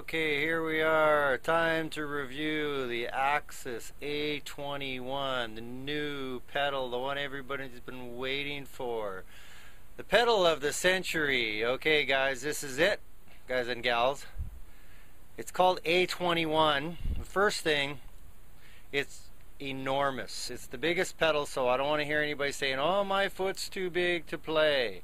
Okay, here we are. Time to review the Axis A21, the new pedal, the one everybody's been waiting for. The pedal of the century. Okay, guys, this is it, guys and gals. It's called A21. The first thing, it's enormous. It's the biggest pedal, so I don't want to hear anybody saying, "Oh, my foot's too big to play."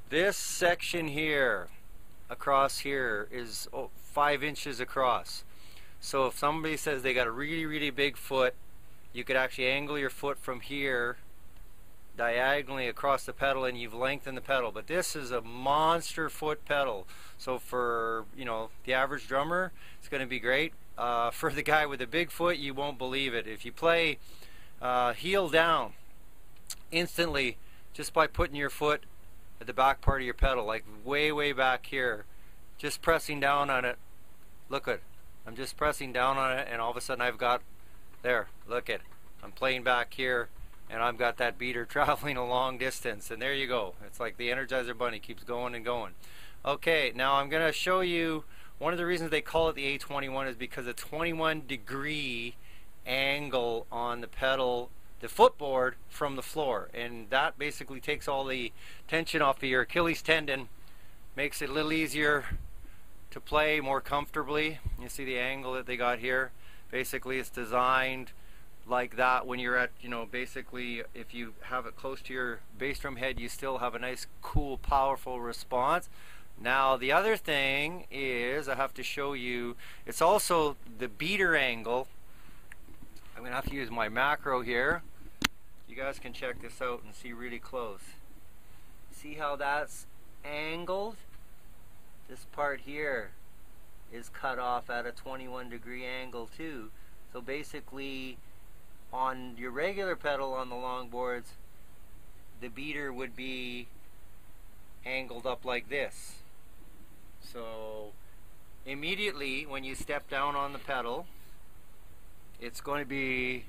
This section here, across here, is 5 inches across. So if somebody says they got a really big foot, you could actually angle your foot from here diagonally across the pedal and you've lengthened the pedal. But this is a monster foot pedal, so for the average drummer it's going to be great. For the guy with a big foot, you won't believe it. If you play heel down instantly just by putting your foot at the back part of your pedal, like way back here, just pressing down on it. Look at, I'm just pressing down on it, and all of a sudden I've got, there, look at, I'm playing back here, and I've got that beater traveling a long distance, and there you go. It's like the Energizer Bunny, keeps going and going. Okay, now I'm going to show you, one of the reasons they call it the A21 is because a 21-degree angle on the pedal, the footboard, from the floor, and that basically takes all the tension off of your Achilles tendon, makes it a little easier to play more comfortably. You see the angle that they got here. Basically it's designed like that. When you're at, basically if you have it close to your bass drum head, you still have a nice, cool, powerful response. Now the other thing is, I have to show you, it's also the beater angle. I'm gonna have to use my macro here. You guys can check this out and see really close. See how that's angled? This part here is cut off at a 21-degree angle too. So basically on your regular pedal on the longboards, the beater would be angled up like this. So immediately when you step down on the pedal, it's going to be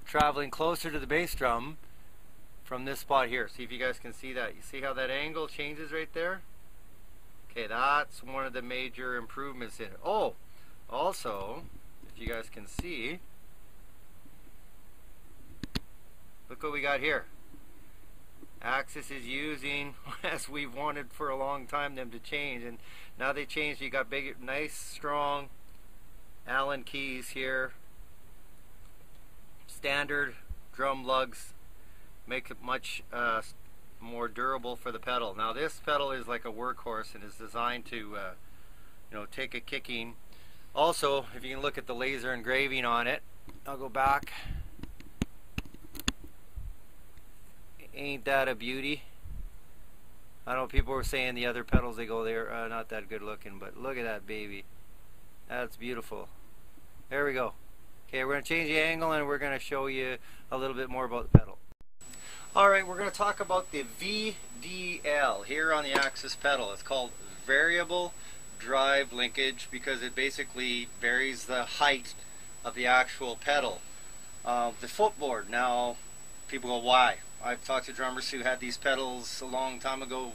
traveling closer to the bass drum from this spot here. See if you guys can see that. You see how that angle changes right there? Okay, that's one of the major improvements in it. Oh, also, if you guys can see, look what we got here. Axis is using, as we've wanted for a long time, them to change, and now they changed. You got big, nice, strong Allen keys here. Standard drum lugs make it much more durable for the pedal. Now this pedal is like a workhorse and is designed to take a kicking. Also, if you can look at the laser engraving on it, I'll go back. Ain't that a beauty? I know people were saying the other pedals, they go, they're not that good looking, but look at that baby. That's beautiful. There we go. Okay, we're going to change the angle and we're going to show you a little bit more about the pedal. Alright, we're going to talk about the VDL here on the Axis pedal. It's called Variable Drive Linkage because it basically varies the height of the actual pedal. The footboard, now people go, why? I've talked to drummers who had these pedals a long time ago,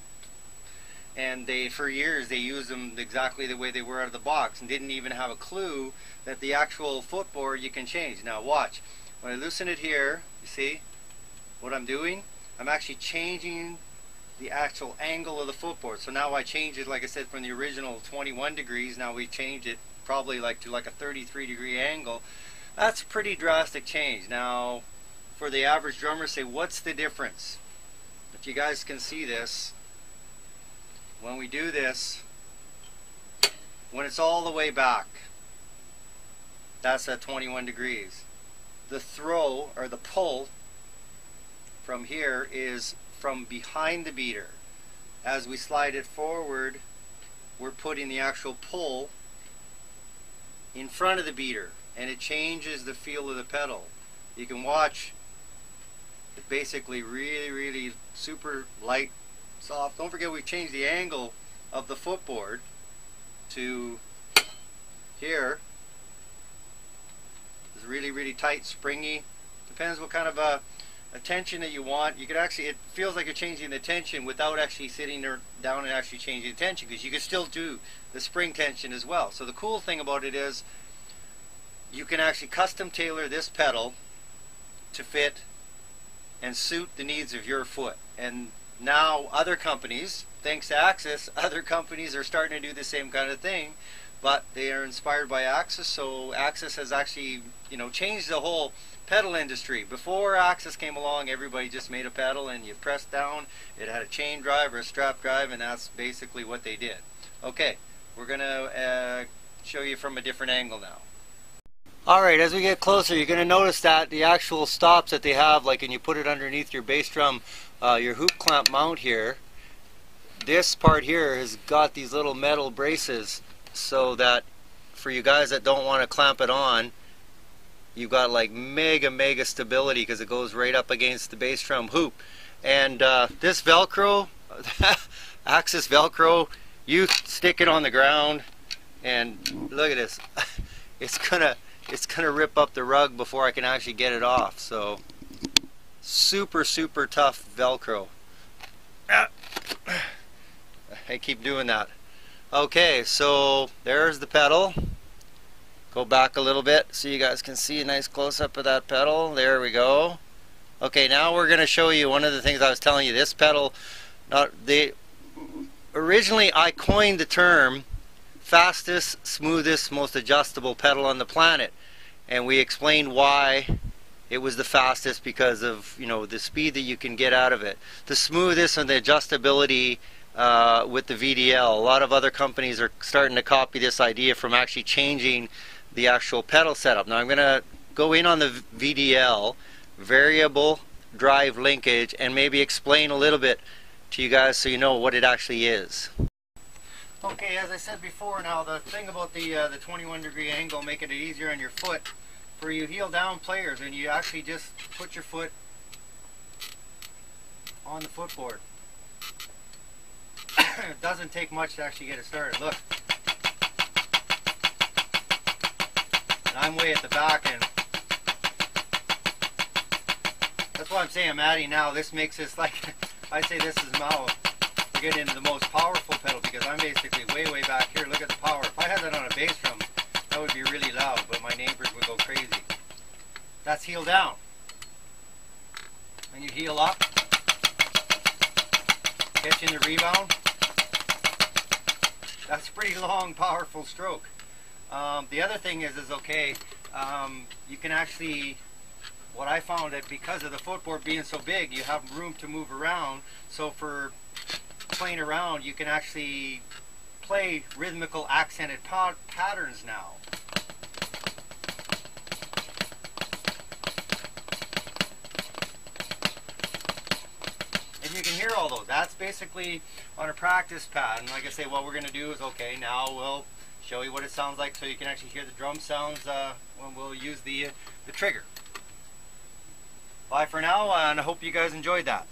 and for years they used them exactly the way they were out of the box and didn't even have a clue that the actual footboard you can change. Now watch, when I loosen it here, you see what I'm doing? I'm actually changing the actual angle of the footboard. So now I change it, like I said, from the original 21 degrees, now we changed it probably to a 33-degree angle. That's a pretty drastic change. Now for the average drummer, say, what's the difference? If you guys can see this, when we do this, when it's all the way back, that's at 21 degrees. The throw, or the pull, from here is from behind the beater. As we slide it forward, we're putting the actual pull in front of the beater, and it changes the feel of the pedal. You can watch, it's basically really super light, soft. Don't forget we've changed the angle of the footboard to here. It's really tight, springy. Depends what kind of a a tension that you want. You could actually, it feels like you're changing the tension without actually sitting there down and actually changing the tension, because you can still do the spring tension as well. So the cool thing about it is you can actually custom tailor this pedal to fit and suit the needs of your foot. And now other companies, thanks to Axis, other companies are starting to do the same kind of thing, but they are inspired by Axis. So Axis has actually, you know, changed the whole pedal industry. Before Axis came along, everybody just made a pedal and you pressed down, it had a chain drive or a strap drive, and that's basically what they did. Okay, we're gonna show you from a different angle now. Alright, as we get closer, you're going to notice that the actual stops that they have, like when you put it underneath your bass drum, your hoop clamp mount here, this part here has got these little metal braces, so that for you guys that don't want to clamp it on, you've got like mega stability, because it goes right up against the bass drum hoop. And this Velcro, Axis Velcro, you stick it on the ground and look at this. It's gonna rip up the rug before I can actually get it off. So super tough Velcro. I keep doing that. Okay, so there's the pedal. Go back a little bit so you guys can see a nice close-up of that pedal. There we go. Okay, now we're going to show you one of the things I was telling you. This pedal, originally I coined the term fastest, smoothest, most adjustable pedal on the planet, and we explained why it was the fastest, because of, you know, the speed that you can get out of it. The smoothest and the adjustability with the VDL. A lot of other companies are starting to copy this idea from actually changing the actual pedal setup. Now I'm going to go in on the VDL, variable drive linkage, and maybe explain a little bit to you guys so you know what it actually is. Okay, as I said before, now the thing about the 21-degree angle, making it easier on your foot, for you heel down players, and you actually just put your foot on the footboard. It doesn't take much to actually get it started. Look. And I'm way at the back, and that's why I'm saying I'm adding now. This makes this like, I say this is now to get into the most powerful pedal, because I'm basically way back here. Look at the power. If I had that on a bass drum, that would be really loud, but my neighbors would go crazy. That's heel down. And you heel up, catching the rebound. That's a pretty long, powerful stroke. The other thing is okay, you can actually, what I found, that because of the footboard being so big, you have room to move around. So for playing around, you can actually play rhythmical accented patterns now. And you can hear all those. That's basically on a practice pad. And like I say, what we're going to do is, okay, now we'll show you what it sounds like so you can actually hear the drum sounds when we'll use the trigger. Bye for now, and I hope you guys enjoyed that.